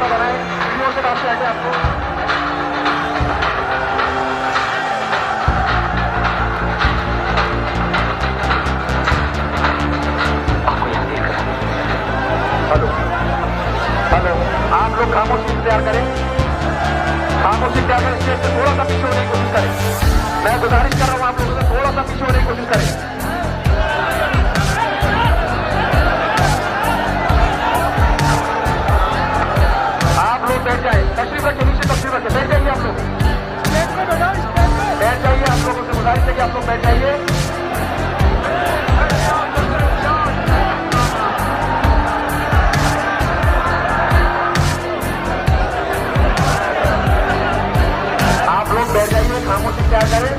ज्यादा बनाए, वीडियो के बाद से आगे आपको हेलो हेलो, आप लोग खामोशी तैयार करें, खामोशी तैयार करें, स्टेज से थोड़ा सा पीछे होने की कोशिश करें। मैं गुजारिश कर रहा हूं आप लोगों से थोड़ा सा पीछे होने की कोशिश करें। आप लोग बैठ जाए, तशरीफ रखे, नीचे तशरीफ रखे, बैठ जाइए आप लोग, बैठ जाइए। आप लोगों से गुजारिश है कि आप लोग बैठ जाइए। आप लोग बैठ जाइए, खामोशी तैयार करें।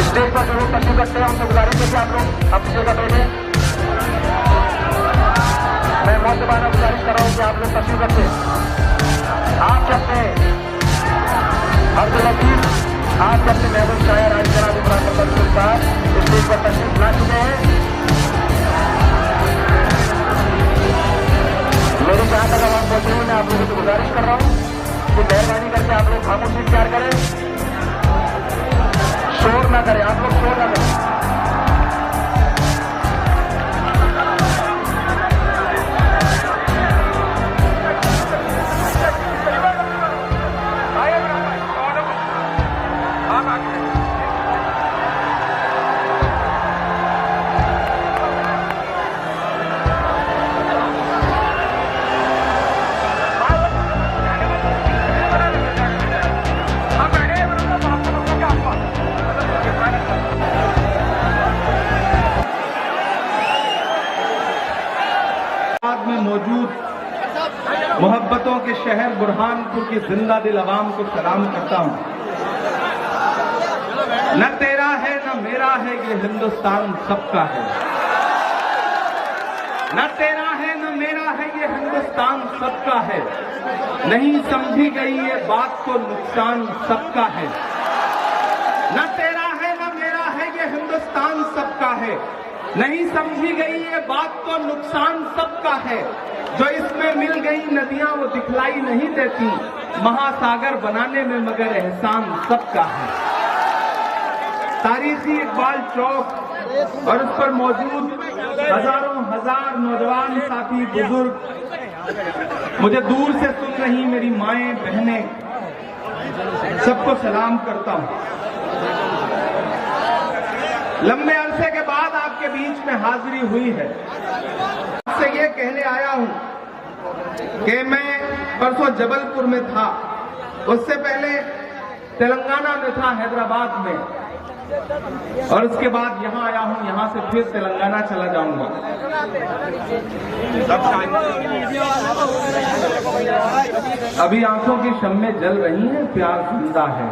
स्टेज पर जो लोग तशरीफ रखते हैं उनसे गुजारिश है कि आप लोग अपनी जगह बैठे। मैं मौजूदाना गुजारिश कर रहा हूं कि आप लोग तशरीफ रखें। आप जब से अब्दुल अजीज, आप जब से महबूब शायर आज जनाब इमरान बदरुल साहब स्टेज पर तशरीफ ला चुके हैं, मेरी जहां तक आवाज पहुंची हुई, मैं आप लोगों से गुजारिश कर रहा हूं कि मेहरबानी करके आप लोग खामोशी इख्तियार करें, शोर ना करें, आप लोग शोर ना करें। मौजूद मोहब्बतों के शहर बुरहानपुर की जिंदा दिल अवाम को सलाम करता हूं। न तेरा है न मेरा है, ये हिंदुस्तान सबका है। न तेरा है न मेरा है, ये हिंदुस्तान सबका है। नहीं समझी गई ये बात तो नुकसान सबका है। न तेरा है न मेरा है, ये हिंदुस्तान सबका है। नहीं समझी गई ये बात तो नुकसान सबका है। जो इसमें मिल गई नदियां वो दिखलाई नहीं देती, महासागर बनाने में मगर एहसान सबका है। तारीखी इकबाल चौक और उस पर मौजूद हजारों हजार नौजवान साथी बुजुर्ग, मुझे दूर से सुन रही मेरी माएं बहनें, सबको सलाम करता हूं। लंबे अरसे के बाद आपके बीच में हाजिरी हुई है। आपसे ये कहने आया हूं कि मैं परसों जबलपुर में था, उससे पहले तेलंगाना में था, हैदराबाद में, और उसके बाद यहां आया हूं। यहां से फिर तेलंगाना चला जाऊंगा। अभी आंखों की शम्में जल रही हैं, प्यार जिंदा है।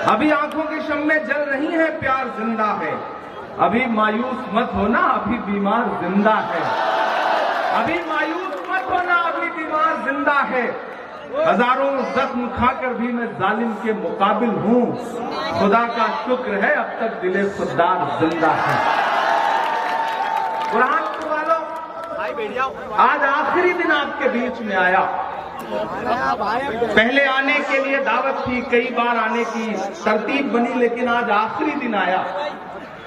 अभी आंखों की शम्में जल रही हैं, प्यार जिंदा है। अभी मायूस मत होना, अभी बीमार जिंदा है। अभी मायूस मत होना, अभी बीमार जिंदा है। हजारों जख्म खाकर भी मैं जालिम के मुकाबिल हूं। खुदा का शुक्र है अब तक दिले खुददार जिंदा है। बुरहानपुर वालों, आज आखिरी दिन आपके बीच में आया। पहले आने के लिए दावत थी, कई बार आने की तरतीब बनी, लेकिन आज आखिरी दिन आया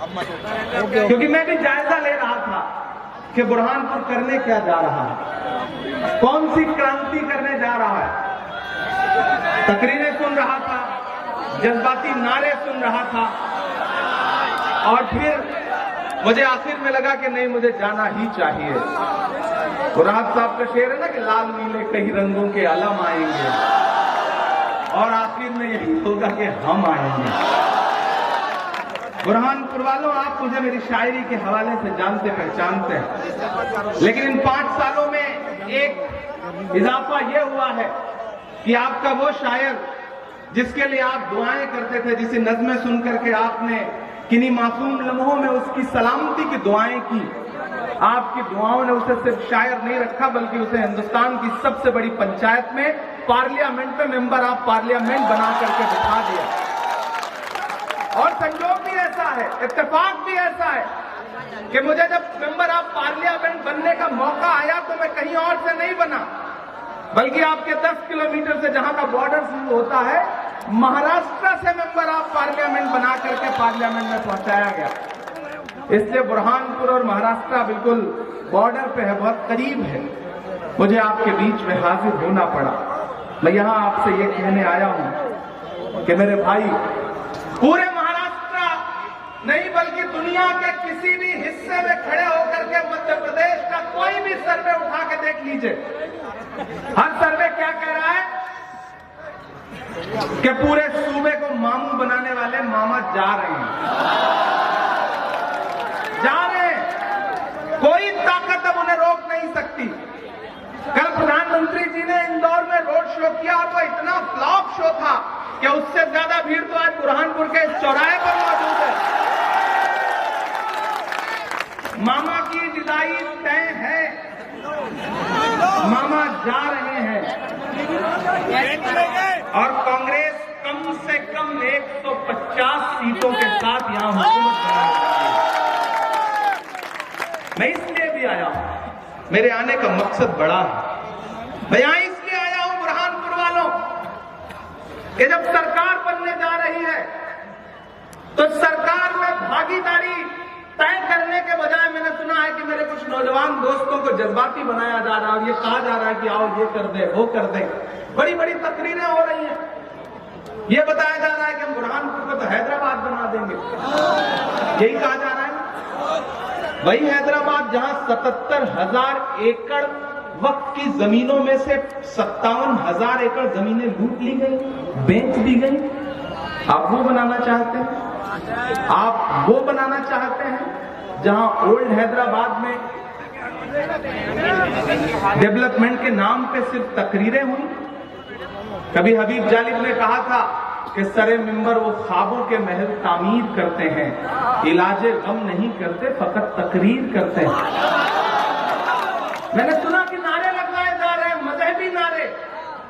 क्योंकि मैं भी जायजा ले रहा था कि बुरहानपुर करने क्या जा रहा है, कौन सी क्रांति करने जा रहा है। तकरीरें सुन रहा था, जज्बाती नारे सुन रहा था, और फिर मुझे आखिर में लगा कि नहीं, मुझे जाना ही चाहिए। मुराद साहब का शेर है ना कि लाल नीले कई रंगों के अलम आएंगे, और आखिर में यही होगा कि हम आएंगे। बुरहानपुर वालों, आप मुझे मेरी शायरी के हवाले से जानते पहचानते हैं, लेकिन इन 5 सालों में एक इजाफा यह हुआ है कि आपका वो शायर जिसके लिए आप दुआएं करते थे, जिसे नज़्में सुन करके आपने किन्हीं मासूम लम्हों में उसकी सलामती की दुआएं की, आपकी दुआओं ने उसे सिर्फ शायर नहीं रखा, बल्कि उसे हिंदुस्तान की सबसे बड़ी पंचायत में, पार्लियामेंट में मेंबर ऑफ पार्लियामेंट बना करके बिठा दिया। और संयोग भी ऐसा है, इत्तेफाक भी ऐसा है कि मुझे जब मेंबर ऑफ पार्लियामेंट बनने का मौका आया तो मैं कहीं और से नहीं बना, बल्कि आपके 10 किलोमीटर से जहां का बॉर्डर शुरू होता है, महाराष्ट्र से मेंबर ऑफ पार्लियामेंट बना करके पार्लियामेंट में पहुंचाया गया। इसलिए बुरहानपुर और महाराष्ट्र बिल्कुल बॉर्डर पे है, बहुत करीब है। मुझे आपके बीच में हाजिर होना पड़ा। मैं यहां आपसे ये कहने आया हूं कि मेरे भाई, पूरे महाराष्ट्र नहीं बल्कि दुनिया के किसी भी हिस्से में खड़े होकर के मध्य प्रदेश का कोई भी सर्वे उठा के देख लीजिए। हर सर्वे क्या कह रहा है कि पूरे सूबे को मामू बनाने वाले मामा जा रहे हैं, जा रहे हैं। कोई ताकत अब उन्हें रोक नहीं सकती। कल प्रधानमंत्री जी ने इंदौर में रोड शो किया और वो इतना फ्लॉप शो था कि उससे ज्यादा भीड़ तो आज बुरहानपुर के इस चौराहे पर मौजूद है। मामा की विदाई तय है, मामा जा रहे हैं और कांग्रेस कम से कम 150 सीटों के साथ यहां हुकूमत बना रही है। मैं इसलिए भी आया हूं, मेरे आने का मकसद बड़ा है। मैं यहां इसलिए आया हूं बुरहानपुर वालों कि जब सरकार बनने जा रही है तो सरकार में भागीदारी तय करने के बजाय मैंने सुना है कि मेरे कुछ नौजवान दोस्तों को जज्बाती बनाया जा रहा है और ये कहा जा रहा है कि आओ ये कर दे वो कर दे। बड़ी बड़ी तकरीरें हो रही हैं, ये बताया जा रहा है कि हम बुरहानपुर को तो हैदराबाद बना देंगे। यही कहा जा रहा है, वही हैदराबाद जहां 77,000 एकड़ वक्त की जमीनों में से 57,000 एकड़ जमीनें लूट ली गई, बेच दी गई। आप वो बनाना चाहते हैं? आप वो बनाना चाहते हैं जहां ओल्ड हैदराबाद में डेवलपमेंट के नाम पे सिर्फ तकरीरें हुई? कभी हबीब जालिब ने कहा था कि सरे मिंबर वो ख्वाबों के महल तामीर करते हैं, इलाजे गम नहीं करते, फकत तकरीर करते हैं। मैंने सुना कि नारे लगवाए जा रहे हैं, मजहबी नारे।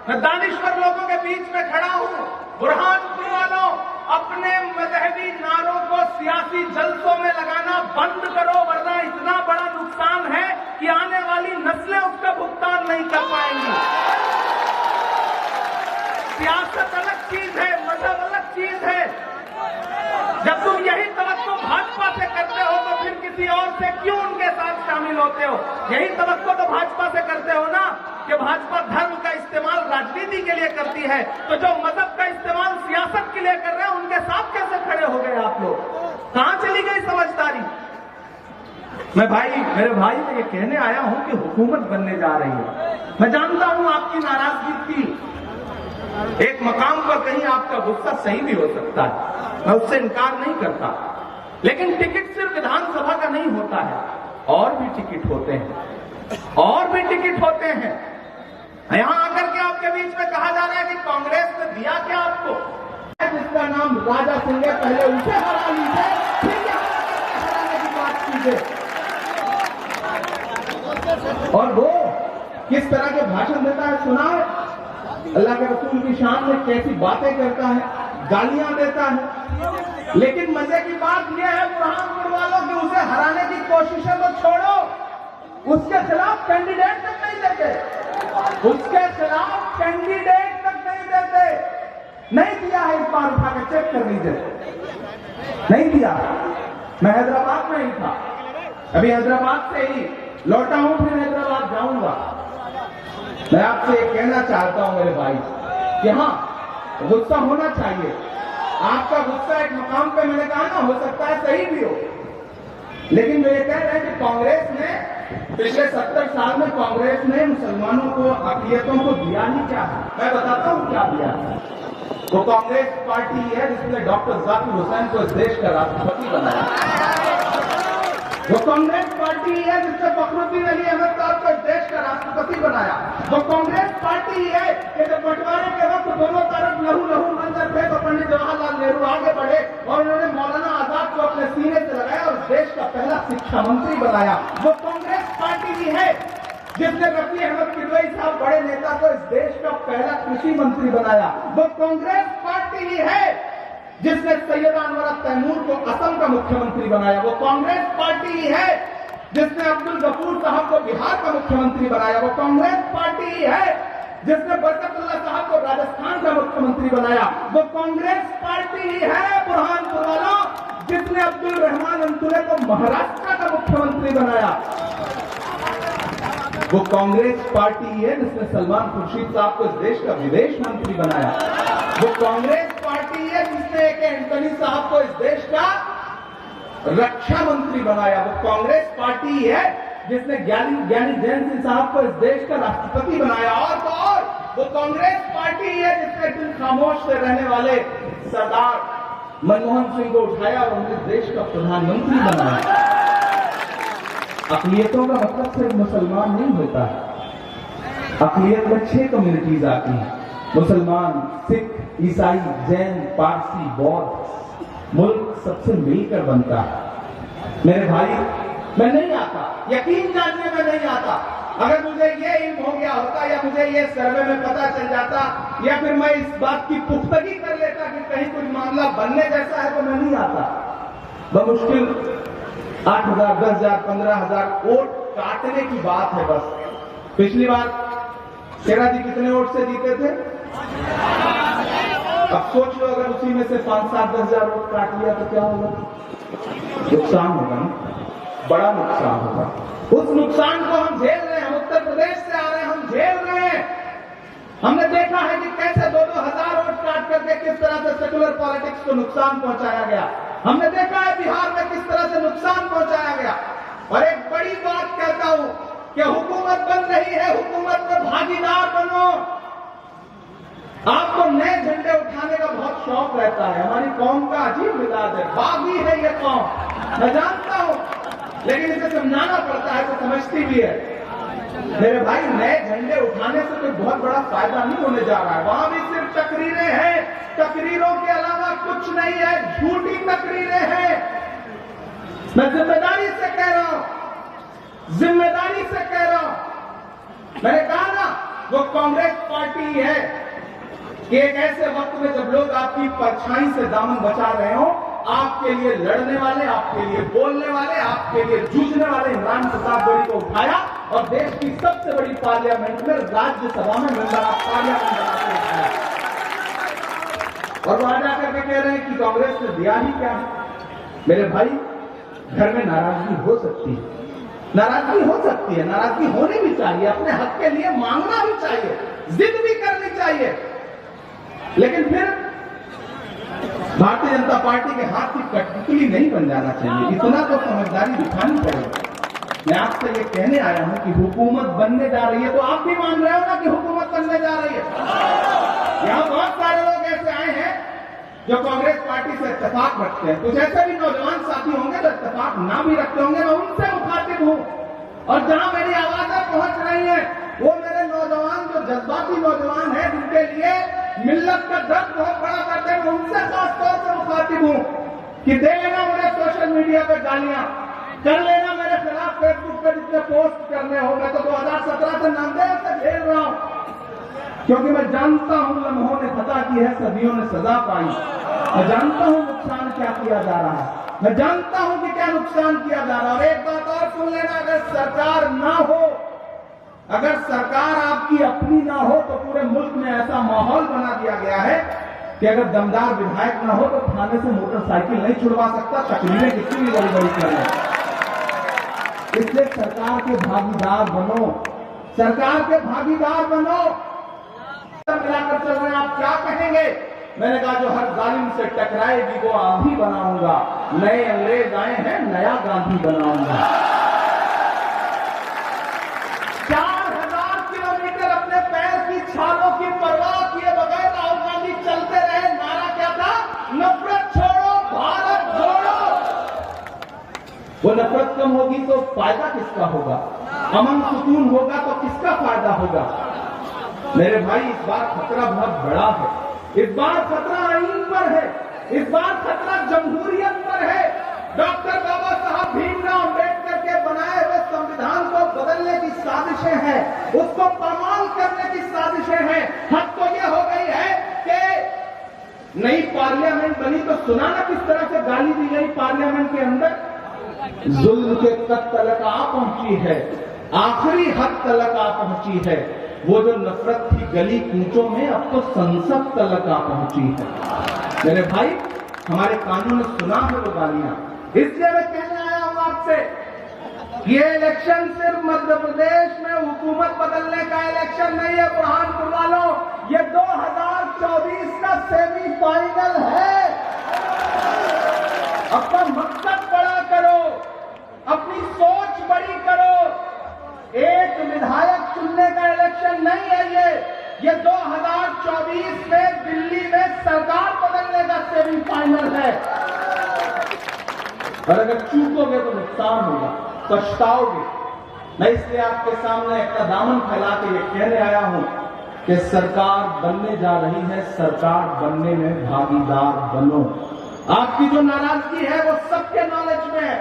मैं दानिश्वर लोगों के बीच में खड़ा हूं। बुरहानपुर वालों, अपने मजहबी नारों को सियासी जलसों में लगाना बंद करो, वरना इतना बड़ा नुकसान है कि आने वाली नस्लें उसका भुगतान नहीं कर पाएंगी। सियासत अलग चीज है, मजहब अलग चीज है। जब तुम यही तवक्को भाजपा से करते हो तो फिर किसी और से क्यों उनके साथ शामिल होते हो? यही तवक्को तो भाजपा से करते हो ना कि भाजपा धर्म का इस्तेमाल राजनीति के लिए करती है, तो जो मजहब का इस्तेमाल सियासत के लिए कर रहे हैं उनके साथ कैसे खड़े हो गए आप लोग? कहां चली गई समझदारी? मैं मेरे भाई मैं ये कहने आया हूं कि हुकूमत बनने जा रही है। मैं जानता हूं आपकी नाराजगी थी, एक मकाम पर कहीं आपका गुस्सा सही भी हो सकता है, मैं उससे इनकार नहीं करता, लेकिन टिकट सिर्फ विधानसभा का नहीं होता है, और भी टिकट होते हैं, और भी टिकट होते हैं। यहां आकर के आपके बीच में कहा जा रहा है कि कांग्रेस ने दिया क्या आपको? जिसका नाम राजा सिंह है, पहले उसे हरा लीजिए, फिर हराने की बात कीजिए। और वो किस तरह के भाषण देता है सुना है? अल्लाह के रसूल की शान में कैसी बातें करता है, गालियां देता है। लेकिन मजे की बात यह है बुरहानपुर वालों की, उसे हराने की कोशिशें तो छोड़ो, उसके खिलाफ कैंडिडेट तक नहीं देते, उसके खिलाफ कैंडिडेट तक नहीं देते। नहीं दिया है, इस बार उठा के चेक कर लीजिए, नहीं दिया। मैं हैदराबाद में ही था, अभी हैदराबाद से ही लौटा हूं, फिर हैदराबाद जाऊंगा। मैं आपसे ये कहना चाहता हूं मेरे भाई कि हाँ, गुस्सा होना चाहिए। आपका गुस्सा एक मकाम पे, मैंने कहा ना, हो सकता है सही भी हो, लेकिन वे कह रहे हैं कि कांग्रेस ने पिछले 70 साल में कांग्रेस ने मुसलमानों को, अक़लियतों को दिया ही क्या है। मैं बताता हूं क्या दिया। वो कांग्रेस पार्टी है जिसने डॉक्टर जाकिर हुसैन को इस देश का राष्ट्रपति बनाया। वो कांग्रेस पार्टी है जिसने फखरुद्दीन अली अहमद साहब को इस देश का राष्ट्रपति बनाया। वो कांग्रेस पार्टी है कि जब बंटवारे के वक्त दोनों तरफ लहू लहू मंजर थे तो पंडित जवाहरलाल नेहरू आगे बढ़े और उन्होंने मौलाना आजाद को अपने सीने से लगाया और देश का पहला शिक्षा मंत्री बनाया। वो कांग्रेस पार्टी भी है जिसने रफी अहमद किदवई साहब बड़े नेता को इस देश का पहला कृषि मंत्री बनाया। वो कांग्रेस पार्टी ही है जिसने सैयदा अनवरा तैमूर को असम का मुख्यमंत्री बनाया। वो कांग्रेस पार्टी ही है जिसने अब्दुल गफूर साहब को बिहार का मुख्यमंत्री बनाया। वो कांग्रेस पार्टी ही है जिसने बरकतुल्लाह साहब को राजस्थान का मुख्यमंत्री बनाया। वो कांग्रेस पार्टी ही है बुरहानपुर वालों जिसने अब्दुल रहमान अंतुले को महाराष्ट्र का मुख्यमंत्री बनाया। वो कांग्रेस पार्टी ही है जिसने सलमान खुर्शीद साहब को इस देश का विदेश मंत्री बनाया। वो कांग्रेस पार्टी है जिसने एक एंटनी साहब को इस देश का रक्षा मंत्री बनाया। वो कांग्रेस पार्टी है जिसने ज्ञानी जैन सिंह साहब को इस देश का राष्ट्रपति बनाया। और वो कांग्रेस पार्टी है जिसने दिल खामोश से रहने वाले सरदार मनमोहन सिंह को उठाया और उन्हें देश का प्रधानमंत्री बनाया। अक़लियतों का मतलब सिर्फ मुसलमान नहीं होता है। अक़लियत में 6 कम्युनिटीज आती हैं, मुसलमान, सिख, ईसाई, जैन, पारसी, बौद्ध। मुल्क सबसे मिलकर बनता है। मेरे भाई, मैं नहीं आता, यकीन जानिए मैं नहीं आता। अगर मुझे ये इल्म हो गया होता या मुझे ये सर्वे में पता चल जाता या फिर मैं इस बात की पुख्तगी कर लेता कि कहीं कोई मामला बनने जैसा है तो मैं नहीं आता। बमुश्किल 8,000, 10,000, 15,000 वोट काटने की बात है बस। पिछली बार शेरा जी कितने वोट से जीते थे? अब सोच लो अगर उसी में से 5-7, 10,000 वोट काट लिया तो क्या होगा? नुकसान होगा ना, बड़ा नुकसान होगा। उस नुकसान को हम झेल रहे हैं। हम उत्तर प्रदेश से आ रहे हैं, हम झेल रहे हैं। हमने देखा है कि कैसे 2-2 हजार वोट काट करके किस तरह से सेकुलर पॉलिटिक्स को नुकसान पहुंचाया गया। हमने देखा है बिहार में किस तरह से नुकसान पहुंचाया गया। और एक बड़ी बात कहता हूं कि हुकूमत बन रही है, हुकूमत में भागीदार बनो। आपको नए झंडे उठाने का बहुत शौक रहता है। हमारी कौम का अजीब मिजाज है, बागी है ये कौम, मैं जानता हूं, लेकिन इसे समझाना पड़ता है तो समझती भी है। मेरे भाई, नए झंडे उठाने से कोई बहुत बड़ा फायदा नहीं होने जा रहा है। वहां भी सिर्फ तकरीरें हैं, तकरीरों के अलावा कुछ नहीं है, झूठी तकरीरें हैं। मैं जिम्मेदारी से कह रहा हूं, जिम्मेदारी से कह रहा हूं। मैंने कहा ना, वो कांग्रेस पार्टी है कि एक ऐसे वक्त में जब लोग आपकी परछाई से दामन बचा रहे हो, आपके लिए लड़ने वाले, आपके लिए बोलने वाले, आपके लिए जूझने वाले इमरान प्रताप गोरी को उठाया और देश की सबसे बड़ी पार्लियामेंट में, राज्यसभा में पार्लियामेंट बना के उठाया। और वो आ जाकर के कह रहे हैं कि कांग्रेस ने दिया ही क्या है। मेरे भाई, घर में नाराजगी हो सकती है, नाराजगी हो सकती है, नाराजगी होनी भी चाहिए, अपने हक के लिए मांगना भी चाहिए, जिद भी करनी चाहिए, लेकिन फिर भारतीय जनता पार्टी के हाथ की कठपुतली नहीं बन जाना चाहिए। इतना तो समझदारी दिखानी पड़ेगी। मैं आपसे ये कहने आया हूं कि हुकूमत बनने जा रही है, तो आप भी मान रहे हो ना कि हुकूमत बनने जा रही है। यहां बहुत सारे लोग ऐसे आए हैं जो कांग्रेस पार्टी से इत्तेफाक रखते हैं। कुछ ऐसे भी नौजवान साथी होंगे जो इत्तेफाक ना भी रखते होंगे, मैं उनसे मुखातिब हूं। और जहां मेरी आवाजें पहुंच रही हैं, वो मेरे नौजवान जो जज्बाती नौजवान हैं, जिनके लिए मिल्लत का दर्द बहुत बड़ा करते हैं, उनसे खास तौर से मुखातिब हूं कि दे लेना मुझे सोशल मीडिया पर गालियां, कर लेना मेरे खिलाफ फेसबुक पर जितने पोस्ट करने हो। मैं तो 2017 से नामदेव से झेल रहा हूं, क्योंकि मैं जानता हूं लम्हों ने खता की है, सदियों ने सजा पाई। मैं जानता हूं नुकसान क्या किया जा रहा है, मैं जानता हूं कि क्या नुकसान किया जा रहा है। और एक बात और सुन लेना, अगर सरकार ना हो, अगर सरकार आपकी अपनी ना हो, तो पूरे मुल्क में ऐसा माहौल बना दिया गया है कि अगर दमदार विधायक ना हो तो थाने से मोटरसाइकिल नहीं छुड़वा सकता, तकरीरें कितनी भी बड़ी बड़ी करें। इसलिए सरकार के भागीदार बनो, सरकार के भागीदार बनो। मिलाकर चल रहे हैं, आप क्या कहेंगे? मैंने कहा जो हर जालिम से टकराएगी वो आंधी बनाऊंगा, नए अंग्रेज आए हैं, नया गांधी बनाऊंगा। 4,000 किलोमीटर अपने पैर की छालों की परवाह किए बगैर राहुल गांधी चलते रहे। नारा क्या था? नफरत छोड़ो, भारत जोड़ो। वो नफरत कम होगी तो फायदा किसका होगा? अमन सुकून होगा तो किसका फायदा होगा? मेरे भाई, इस बार खतरा बहुत बड़ा है। इस बार खतरा आईन पर है, इस बार खतरा जमहूरियत पर है। डॉक्टर बाबा साहब भीमराव अम्बेडकर के बनाए हुए संविधान को बदलने की साजिशें हैं, उसको पामाल करने की साजिशें हैं। हद तो यह हो गई है कि नई पार्लियामेंट बनी तो सुना ना किस तरह से गाली दी गई पार्लियामेंट के अंदर। जुल्म के कद तलक आ पहुंची है, आखिरी हद तलक आ पहुंची है। वो जो नफरत थी गली कूचों में, अब तो संसद तलक आ पहुंची है। मेरे भाई, हमारे कानों ने सुना है वो गालियां। इसलिए मैं कहने आया हूं आपसे, ये इलेक्शन सिर्फ मध्य प्रदेश में हुकूमत बदलने का इलेक्शन नहीं है बुरहानपुर वालों, ये 2024 का सेमीफाइनल है। अपना मकसद बड़ा करो, अपनी सोच बड़ी करो। एक विधायक चुनने का इलेक्शन नहीं है ये 2024 में दिल्ली में सरकार बदलने का सेमीफाइनल है। और अगर चूकोगे तो नुकसान होगा, पछताओगे। मैं इसलिए आपके सामने अपना दामन फैला के ये कहने आया हूं कि सरकार बनने जा रही है, सरकार बनने में भागीदार बनो। आपकी जो नाराजगी है वो सबके नॉलेज में है,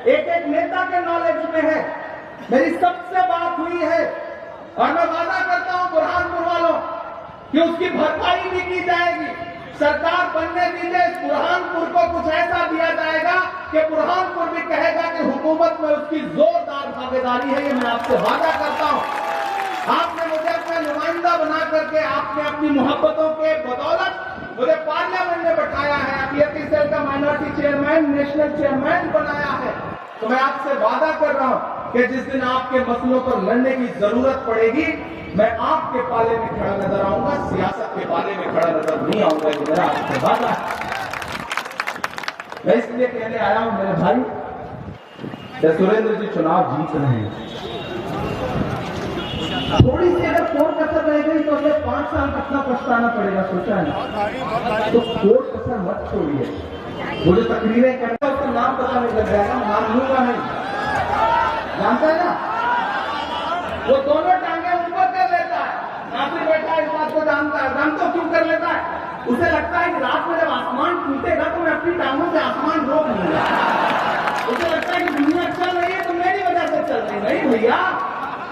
एक एक नेता के नॉलेज में है। मेरी सबसे बात हुई है और मैं वादा करता हूं बुरहानपुर वालों कि उसकी भरपाई भी की जाएगी। सरकार बनने दीजिए, इस बुरहानपुर को कुछ ऐसा दिया जाएगा कि बुरहानपुर भी कहेगा कि हुकूमत में उसकी जोरदार भागीदारी है। ये मैं आपसे वादा करता हूं। आपने मुझे अपना नुमाइंदा बना करके, आपने अपनी मोहब्बतों के बदौलत मुझे पार्लियामेंट में बैठाया है, पीएपी सेल का माइनॉरिटी चेयरमैन, नेशनल चेयरमैन बनाया है। तो मैं आपसे वादा कर रहा हूं कि जिस दिन आपके मसलों पर लड़ने की जरूरत पड़ेगी, मैं आपके पाले में खड़ा नजर आऊंगा, सियासत के पाले में खड़ा नजर नहीं आऊंगा। ये मेरा आपसे वादा है। मैं इसलिए कहने आया हूं मेरे भाई, सुरेंद्र जी चुनाव जीत रहे हैं। थोड़ी सी अगर कोर्ट कसर रह गई तो अगले 5 साल कितना पछताना पड़ेगा, सोचा है ना? तो कोर्ट कसर मत छोड़िए। वो जो तकरीरें करता है उसका नाम पता नहीं लग जाएगा, नाम लूंगा नहीं, जानता है ना? वो दोनों टांगे ऊपर कर लेता है, नासिर बैठा है, इस बात को जानता है। जानते हो क्यों कर लेता है? उसे लगता है कि रात में जब आसमान टूटेगा तो मैं अपनी टांगों से आसमान रोक लूंगा। उसे लगता है कि दुनिया चल रही है तो मेरी वजह से चल रही। नहीं भैया,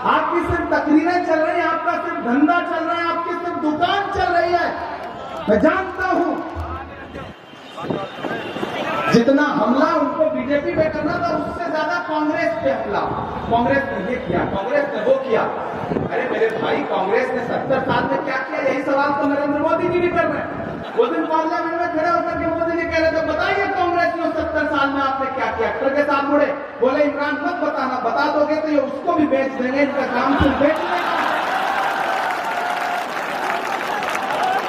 आपकी सिर्फ तकरीरें चल रही है, आपका सिर्फ धंधा चल रहा है, आपकी सिर्फ दुकान चल रही है। मैं जानता हूं जितना हमला उनको बीजेपी पे करना था, उससे ज्यादा कांग्रेस पे हमला। कांग्रेस ने ये किया, कांग्रेस ने वो किया। अरे मेरे भाई, कांग्रेस ने 70 साल में क्या किया? यही सवाल तो नरेंद्र मोदी जी भी कर रहे हैं। वो दिन पार्लियामेंट में खड़े होकर के मोदी जी कह रहे थे, बताइए कांग्रेस ने 70 साल में आपने क्या किया? अटल के साथ मुड़े, बोले इमरान मत बताना, बता दोगे तो ये उसको भी बेच देंगे, इनका काम सिर्फ बेचने का।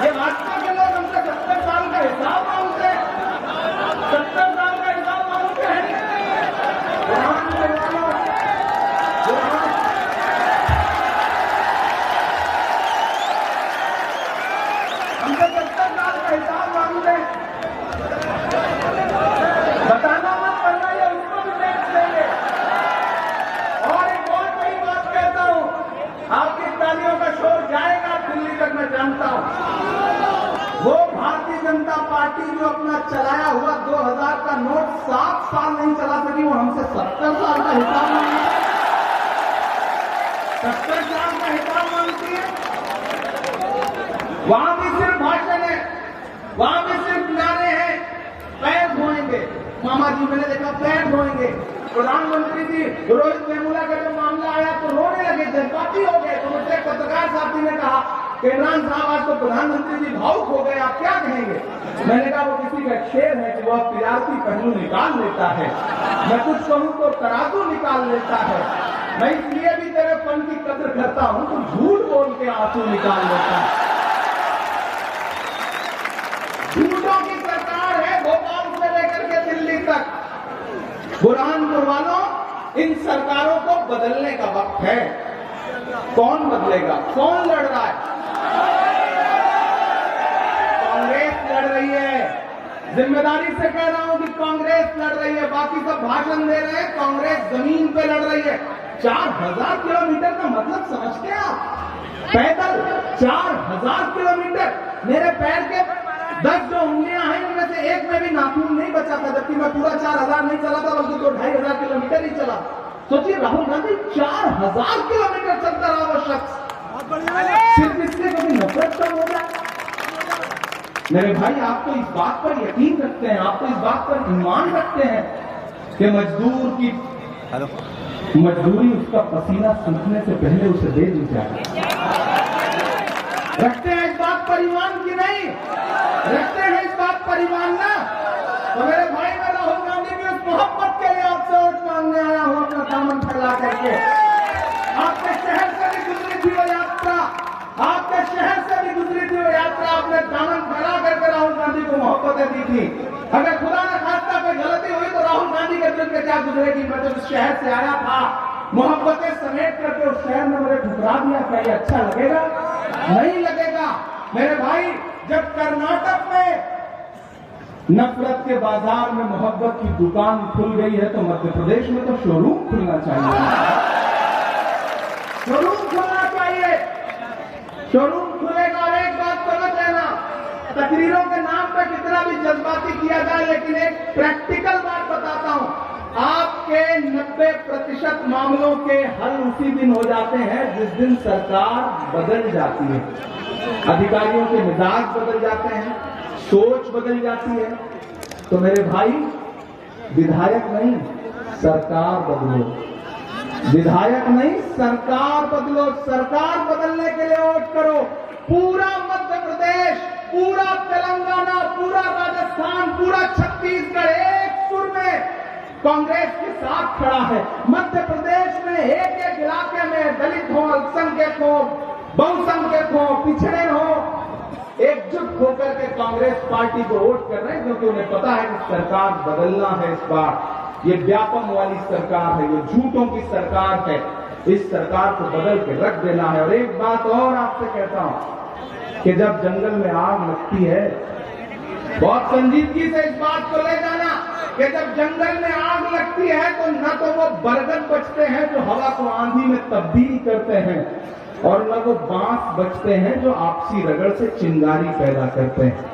ये भाजपा के लोग हमसे 70 साल का हिसाब मांगते हैं, 70 साल का हिसाब मांगते हैं। हमसे 70 साल का हिसाब मांगते हैं, बताना मत करना, ये उसको भी बेच देंगे। और एक बहुत बड़ी बात कहता हूं, आपकी तालियों का शोर जाएगा दिल्ली तक, मैं जानता हूं। वो भारतीय जनता पार्टी जो अपना चलाया हुआ 2000 का नोट 7 साल नहीं चला सकी, वो हमसे 70 साल का हिसाब मांगती है। 70 साल का हिसाब मांगती है। वहां भी सिर्फ भाषण है, वहां भी सिर्फ नारे हैं, पैर धोएंगे। मामा जी मैंने देखा पैर धोएंगे। प्रधानमंत्री जी रोहित वेमुला का जब मामला आया तो रोने लगे, जज्बाती हो गए। तो मुझसे पत्रकार साथी ने कहा कि इमरान साहब आज तो प्रधानमंत्री जी भावुक हो गए, आप क्या कहेंगे? मैंने कहा वो किसी का शेर है कि वो तिजारती पहलू निकाल लेता है, मैं कुछ कहूं तो तराजू निकाल लेता है। मैं इसलिए भी तेरे फन की कदर करता हूं, तो झूठ बोल के आंसू निकाल लेता है। झूठों की सरकार है भोपाल से लेकर के दिल्ली तक। बुरहानपुर वालों, इन सरकारों को बदलने का वक्त है। कौन बदलेगा? कौन लड़ रहा है? कांग्रेस लड़ रही है। जिम्मेदारी से कह रहा हूं कि कांग्रेस लड़ रही है, बाकी सब भाषण दे रहे हैं, कांग्रेस जमीन पे लड़ रही है। 4000 किलोमीटर का मतलब समझते हैं आप? पैदल 4000 किलोमीटर। मेरे पैर के 10 जो उंगलियां हैं उनमें से एक में भी नाखून नहीं बचा था, जबकि मैं पूरा 4000 नहीं चला था, बल्कि तो 2500 किलोमीटर ही चला। सोचिए राहुल गांधी 4000 किलोमीटर चलता रहा वो शख्स, सिर्फ इसलिए कभी नफरत कम हो जाए। मेरे भाई, आप तो इस बात पर यकीन रखते हैं, आप तो इस बात पर ईमान रखते हैं कि मजदूर की मजदूरी उसका पसीना सूखने से पहले उसे दे दी जाए। रखते हैं इस बात पर ईमान की नहीं? रखते हैं इस बात पर ईमान ना? तो मेरे भाई, मैं राहुल गांधी की उस मोहब्बत के लिए आपसे वोट मांगने आया हूं, अपना दामन फैला करके। आपके शहर से भी गुजरी थी वो यात्रा, आपके शहर से भी गुजरी थी वो यात्रा, आपने दामन फैला करके राहुल गांधी को मोहब्बतें दी थी। अगर खुदा न खास्ता कोई गलती हुई तो राहुल गांधी के दिल पे क्या गुजरेगी? मैं तो उस शहर से आया था, मोहब्बतें समेट करके उस शहर में मुझे ठुकरा दिया, क्या ये अच्छा लगेगा? नहीं लगेगा। मेरे भाई, जब कर्नाटक में नफरत के बाजार में मोहब्बत की दुकान खुल गई है तो मध्य प्रदेश में तो शोरूम खुलना चाहिए। शोरूम खुलना चाहिए। शोरूम खुलेगा। और एक बात समझ लेना, तकरीरों के नाम पर कितना भी जज्बाती किया जाए, लेकिन एक प्रैक्टिकल बात बताता हूं, आपके 90% मामलों के हल उसी दिन हो जाते हैं जिस दिन सरकार बदल जाती है। अधिकारियों के मिजाज बदल जाते हैं, सोच बदल जाती है। तो मेरे भाई, विधायक नहीं, सरकार बदलो। विधायक नहीं, सरकार बदलो। सरकार बदलने के लिए वोट करो। पूरा मध्य प्रदेश, पूरा तेलंगाना, पूरा राजस्थान, पूरा छत्तीसगढ़ एक सुर में कांग्रेस के साथ खड़ा है। मध्य प्रदेश में एक एक इलाके में दलित हो, अल्पसंख्यक हो, बहुसंख्यक हो, पिछड़े हो, एकजुट होकर के कांग्रेस पार्टी को वोट कर रहे हैं, क्योंकि उन्हें पता है कि सरकार बदलना है। इस बार ये व्यापम वाली सरकार है, ये झूठों की सरकार है। इस सरकार को बदल के रख देना है। और एक बात और आपसे कहता हूं कि जब जंगल में आग लगती है, बहुत संजीदगी से इस बात को ले जाना कि जब जंगल में आग लगती है तो न तो वो बरगद बचते हैं जो हवा को आंधी में तब्दील करते हैं, और न वो बांस बचते हैं जो आपसी रगड़ से चिंगारी पैदा करते हैं।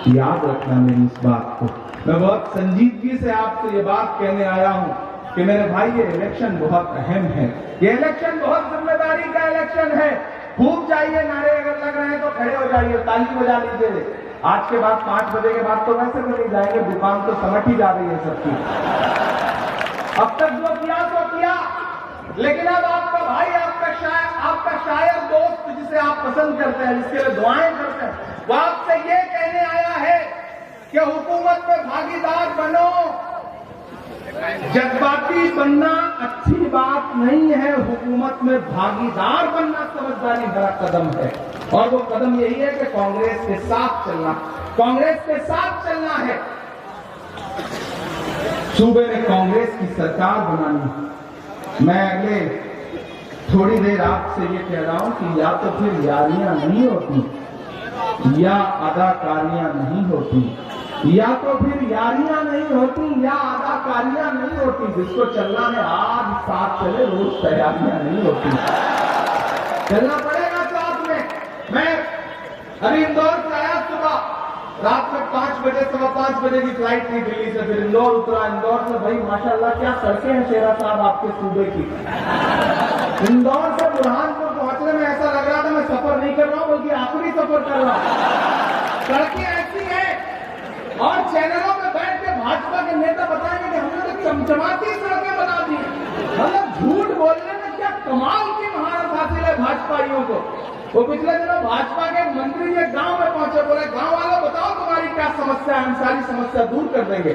याद रखना मेरी इस बात को। मैं बहुत संजीदगी से आपसे ये बात कहने आया हूं कि मेरे भाई, ये इलेक्शन बहुत अहम है। ये इलेक्शन बहुत जिम्मेदारी का इलेक्शन है। खूब जाइए, नारे अगर लग रहे हैं तो खड़े हो जाइए, ताली बजा लीजिए। आज के बाद 5 बजे के बाद तो वैसे भी नहीं जाएंगे, दुकान तो समझ ही जा रही है सबकी। अब तक जो किया तो किया, लेकिन अब आपका भाई, आपका शायर दोस्त जिसे आप पसंद करते हैं, जिसके लिए दुआएं करते हैं, वो आपसे ये कहने आया है कि हुकूमत में भागीदार बनो। जज्बाती बनना अच्छी बात नहीं है, हुकूमत में भागीदार बनना समझदारी भरा कदम है। और वो कदम यही है कि कांग्रेस के साथ चलना। कांग्रेस के साथ चलना है। सूबे में कांग्रेस की सरकार बनानी। मैं अगले थोड़ी देर आपसे ये कह रहा हूं कि या तो फिर यारियां नहीं होती या अदाकारियां नहीं होती, या तो फिर यारियां नहीं होती या अदाकारियां नहीं होती। जिसको चलना है आज साथ चले, रोज तैयारियां नहीं होती। चलना पड़ेगा साथ में। मैं अभी इंदौर से आया सुबह, रात में 5 बजे, 5:15 बजे की फ्लाइट थी दिल्ली से, फिर इंदौर उतरा। इंदौर से भाई माशाल्लाह क्या सड़कें हैं शेरा साहब आपके सूबे की। इंदौर से बुरहानपुर पहुंचने में ऐसा लग रहा था मैं सफर नहीं कर रहा हूं, बल्कि आखिरी सफर कर रहा हूं। सड़कें ऐसी हैं, और चैनलों में बैठ के भाजपा के नेता बताएंगे कि हमने तो चमचमाती सड़कें बना दी। मतलब झूठ बोलने में क्या कमाल की महारत हासिल है भाजपाइयों को। वो पिछले दिनों भाजपा के मंत्री एक गांव में पहुंचे, बोले गांव वालों बताओ तुम्हारी क्या समस्या है, हम सारी समस्या दूर कर देंगे।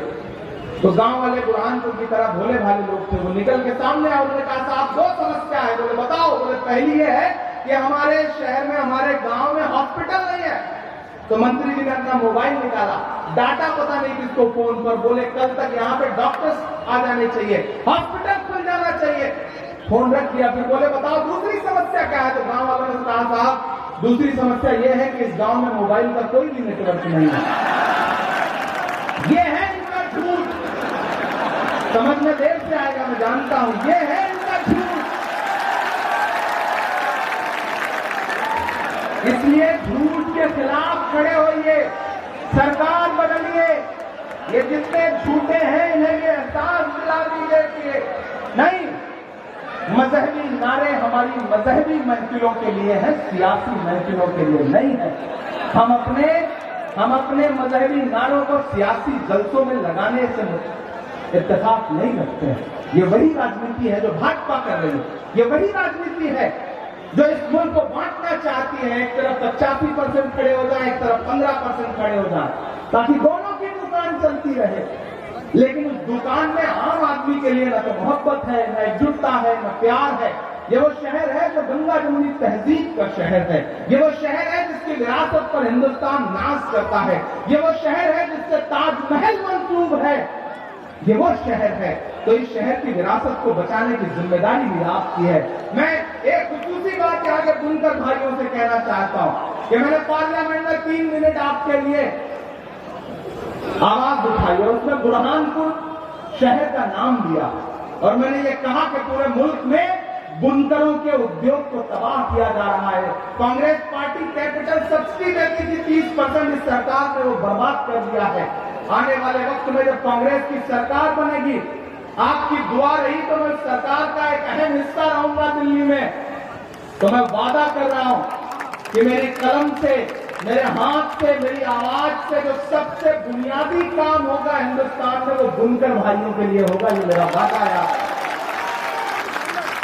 तो गांव वाले बुरहानपुर की तरह भोले भाले लोग थे, वो निकल के सामने आए। उन्होंने कहा साहब 2 समस्या है। बोले बताओ। बोले पहली ये है कि हमारे शहर में, हमारे गांव में हॉस्पिटल नहीं है। तो मंत्री जी ने अपना मोबाइल निकाला, डाटा पता नहीं किसको फोन पर, बोले कल तक यहाँ पे डॉक्टर्स आ जाने चाहिए, हॉस्पिटल खुल जाना चाहिए। फोन रख दिया। फिर बोले बताओ दूसरी समस्या क्या है। तो गांव वालों ने कहा साहब दूसरी समस्या यह है कि इस गांव में मोबाइल का कोई भी नेटवर्क नहीं है। ये है इनका झूठ। समझ में देर से आएगा, मैं जानता हूं। ये है इनका झूठ। इसलिए झूठ के खिलाफ खड़े होइए, सरकार बदलिए। ये जितने झूठे हैं इन्हें ये एहसास दिला दीजिए कि नहीं, मजहबी नारे हमारी मजहबी महफिलों के लिए है, सियासी महफिलों के लिए नहीं है। हम अपने हम अपने मजहबी नारों को सियासी जलसों में लगाने से इत्तेफाक नहीं रखते हैं। ये वही राजनीति है जो भाजपा कर रही है, ये वही राजनीति है जो इस मुल्क को बांटना चाहती है। एक तरफ 85% खड़े हो जाए, एक तरफ 15% खड़े हो जाए, ताकि दोनों की दुकान चलती रहे। लेकिन उस दुकान में आम आदमी के लिए न तो मोहब्बत है, न एकजुटता है, न प्यार है। ये वो शहर है जो गंगा जमुनी तहजीब का शहर है। ये वो शहर है जिसकी विरासत पर हिंदुस्तान नाज करता है। ये वो शहर है जिससे ताजमहल मंसूब है। ये वो शहर है। तो इस शहर की विरासत को बचाने की जिम्मेदारी भी आपकी है। मैं एक खुसूसी बात यहाँ के बुनकर भाइयों से कहना चाहता हूँ कि मैंने पार्लियामेंट में 3 मिनट आपके लिए आवाज उठाई और उसमें बुरहानपुर शहर का नाम दिया और मैंने ये कहा कि पूरे मुल्क में बुनकरों के उद्योग को तबाह किया जा रहा है। कांग्रेस पार्टी कैपिटल सब्सिडी देती थी 30%, इस सरकार ने वो बर्बाद कर दिया है। आने वाले वक्त में जब कांग्रेस की सरकार बनेगी, आपकी दुआ रही तो मैं सरकार का एक अहम हिस्सा रहूंगा दिल्ली में। तो मैं वादा कर रहा हूं कि मेरी कलम से, मेरे हाथ से, मेरी आवाज से जो सबसे बुनियादी काम होगा हिंदुस्तान में, वो बुनकर भाइयों के लिए होगा। ये मेरा वादा है।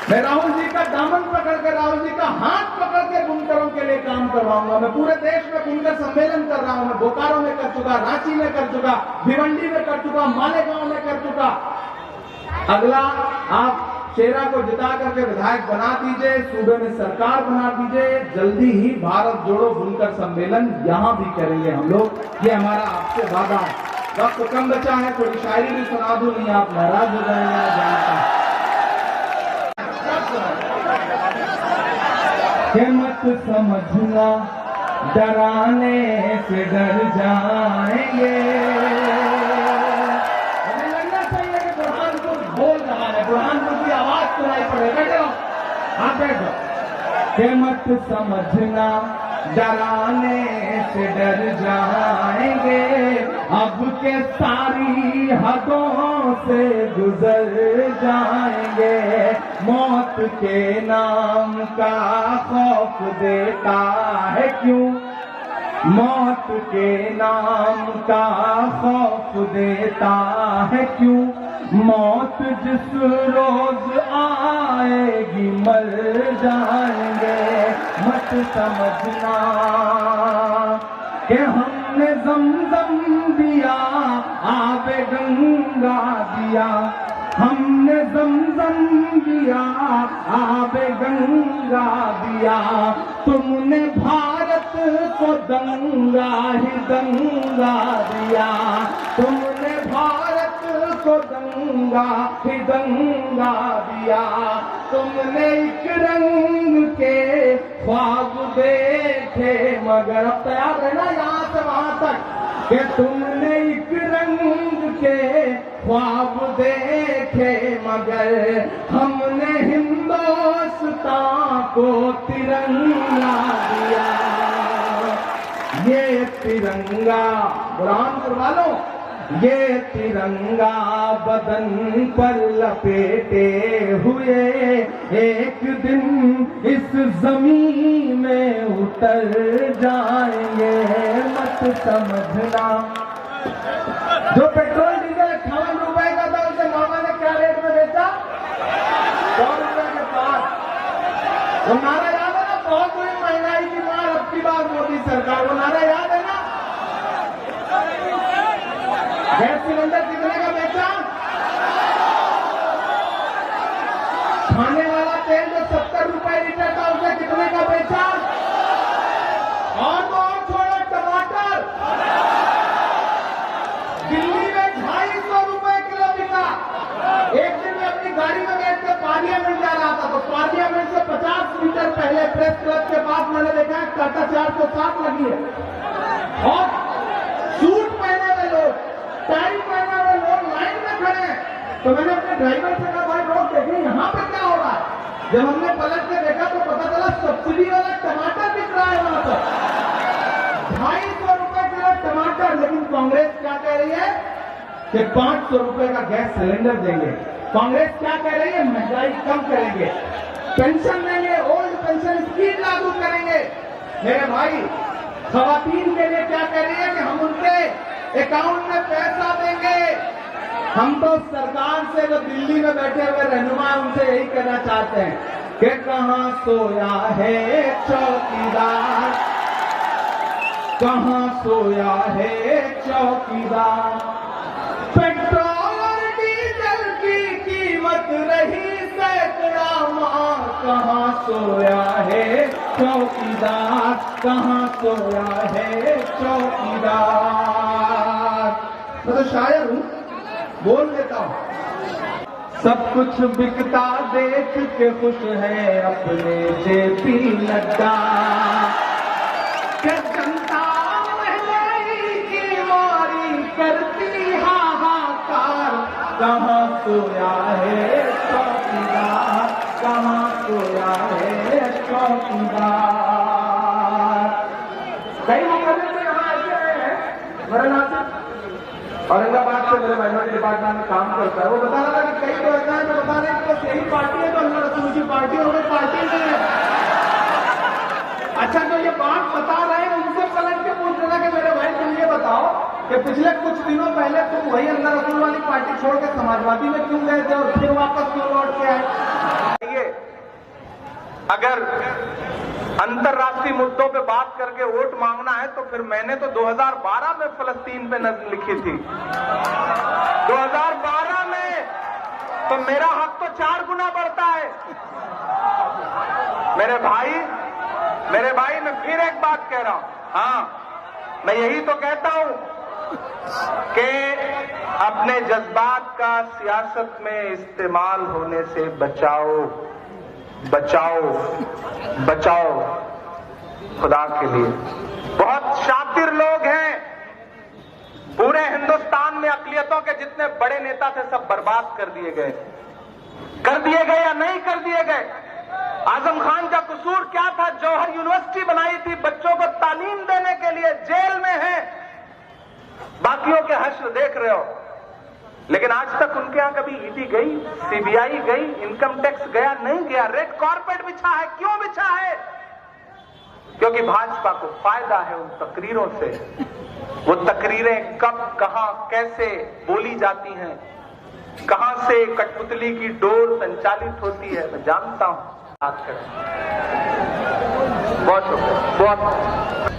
मैं राहुल जी का दामन पकड़ कर, राहुल जी का हाथ पकड़ के बुनकरों के लिए काम करवाऊंगा। मैं पूरे देश में बुनकर सम्मेलन कर रहा हूं। मैं बोकारो में कर चुका, रांची में कर चुका, भिवंडी में कर चुका, मालेगांव में कर चुका। अगला आप शेरा को जिता करके विधायक बना दीजिए, सूबे में सरकार बना दीजिए। जल्दी ही भारत जोड़ो बुनकर सम्मेलन यहां भी करेंगे हम लोग। ये हमारा आपसे वादा है। वक्त कम बचा है, थोड़ी शायरी भी सुना दूं, नहीं आप नाराज हो जाएंगे। जानता कि मत समझना डराने से डर जाएंगे। हमें लगना चाहिए कि बुरहानपुर बोल रहा है, बुरहानपुर की आवाज सुनाई पड़े। बैठो, आप बैठो। कि मत समझना डराने से डर जाएंगे, अब के सारी हदों से गुजर जाएंगे। मौत के नाम का खौफ देता है क्यों, मौत के नाम का खौफ देता है क्यों। मौत जिस रोज आएगी मर जाएंगे। मत समझना कि हमने ज़मज़म दिया, आबे गंगा दिया, हमने ज़मज़म दिया, आबे गंगा दिया। तुमने भारत को दंगा ही दंगा दिया, तुमने भारत को दंगा ही दंगा दिया। तुमने एक रंग के ख्वाब देखे मगर, अब तैयार रहना यहाँ से वहां तक, कि तुमने एक रंग के ख्वाब देखे मगर हमने हिंदुस्तान को तिरंगा दिया। ये तिरंगा, बुरहानपुर वालों, ये तिरंगा बदन पर लपेटे हुए एक दिन इस जमीन में उतर जाएंगे। मत समझना जो पेट्रोल डीजल 58 रुपए का था, उसे मामा ने क्या रेट में बेचा? 100 रुपए के पास। वो नारा याद है ना, बहुत बड़ी महंगाई की मार अब की बार मोदी सरकार, वो नारा याद है ना? गैस सिलेंडर कितने का बेचा? खाने वाला तेल जो 70 रुपए लीटर था, उसे कितने का बेचा? और तो और छोड़ो, टमाटर दिल्ली में 250 रुपए किलो बिका। एक दिन में अपनी गाड़ी में बैठ के पार्लियामेंट जा रहा था, तो पार्लियामेंट से 50 मीटर पहले प्रेस क्लब के पास मैंने देखा है टाटा 407 लगी है और सूट पहने हुए लोग, टाई पहने हुए लोग लाइन में खड़े हैं। तो मैंने अपने ड्राइवर से कहा, भाई रोक देखिए यहाँ पे क्या हो रहा है। जब हमने पलट के देखा तो पता चला सब्सिडी वाला टमाटर बिक रहा है वहां पर, 250 रुपए किलो टमाटर। लेकिन कांग्रेस क्या कह रही है कि 500 रुपए का गैस सिलेंडर देंगे। कांग्रेस क्या कह रही है, महंगाई कम करेंगे, पेंशन देंगे, ओल्ड पेंशन स्कीम लागू करेंगे। मेरे भाई, खवातीन के लिए क्या कह रही है कि हम उनके अकाउंट में पैसा देंगे। हम तो सरकार से, जो दिल्ली में बैठे हुए रहनुमा, उनसे यही कहना चाहते हैं कि कहां सोया है चौकीदार, कहां सोया है चौकीदार। पेट्रोल और डीजल की कीमत रही सैकड़ा मां, कहां सोया है चौकीदार, कहां सोया है चौकीदार। मैं तो शायर हूं, बोल देता हूं। सब कुछ बिकता देख के खुश है अपने जेपी नड्डा, जनता महंगाई की मारी करती हाहाकार, कहां सोया है चौकीदार, कहां सोया है चौकीदार। कई मुकदमे में यहाँ ऐसे हैं, मेरा नासिक औरंगाबाद से मेरे माइनॉरिटी डिपार्टमेंट में काम करता है, वो बता रहा था कि कई तो ऐसा है जो बता रहे हैं कि बस यही पार्टी है तो अल्लाह रसूल की पार्टी और वो पार्टी नहीं है। अच्छा, जो ये बात बता रहे हैं उनसे पलट के पूछ रहा कि मेरे भाई तुम ये बताओ कि पिछले कुछ दिनों पहले तुम वही अल्लाह रसूल वाली पार्टी छोड़ के समाजवादी में क्यों गए थे और फिर वापस क्यों लौट के आए? अगर अंतर्राष्ट्रीय मुद्दों पे बात करके वोट मांगना है तो फिर मैंने तो 2012 में फलस्तीन पे नज़्म लिखी थी। 2012 में तो मेरा हक तो 4 गुना बढ़ता है। मेरे भाई मैं फिर एक बात कह रहा हूं, हाँ मैं यही तो कहता हूं कि अपने जज्बात का सियासत में इस्तेमाल होने से बचाओ, बचाओ, बचाओ खुदा के लिए। बहुत शातिर लोग हैं, पूरे हिंदुस्तान में अक़लियतों के जितने बड़े नेता थे सब बर्बाद कर दिए गए या नहीं कर दिए गए। आजम खान का कसूर क्या था? जौहर यूनिवर्सिटी बनाई थी बच्चों को तालीम देने के लिए, जेल में है। बाकियों के हश्र देख रहे हो, लेकिन आज तक उनके यहां कभी ईडी गई, सीबीआई गई, इनकम टैक्स गया? नहीं गया। रेड कॉर्पेट बिछा है। क्यों बिछा है? क्योंकि भाजपा को फायदा है उन तकरीरों से। वो तकरीरें कब, कहां, कैसे बोली जाती हैं, कहां से कठपुतली की डोर संचालित होती है, मैं जानता हूं। बात करें, बहुत शुक्रिया, बहुत।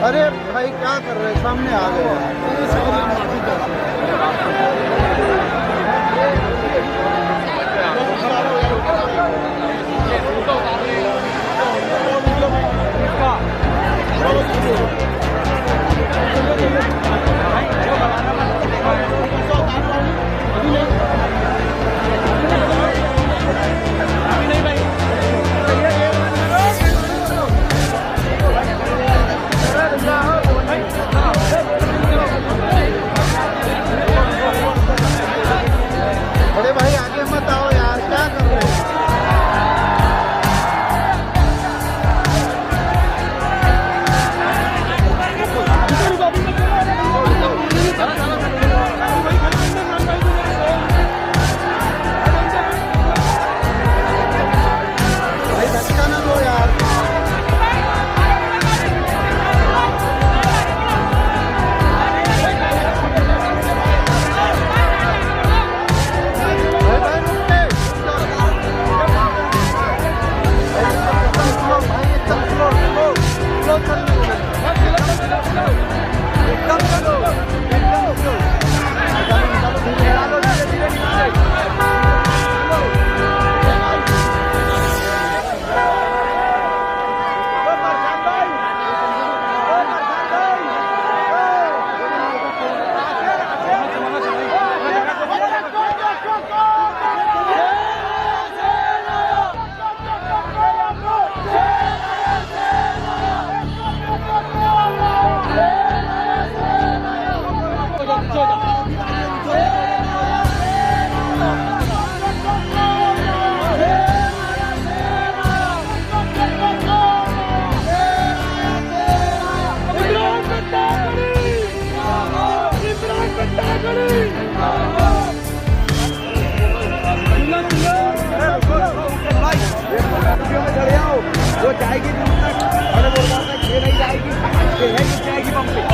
अरे भाई क्या कर रहे हैं, सामने आ गए वो जाएगी दूर तक, मैंने बोल रहा था ये नहीं जाएगी, ये है कि जाएगी पंप पे।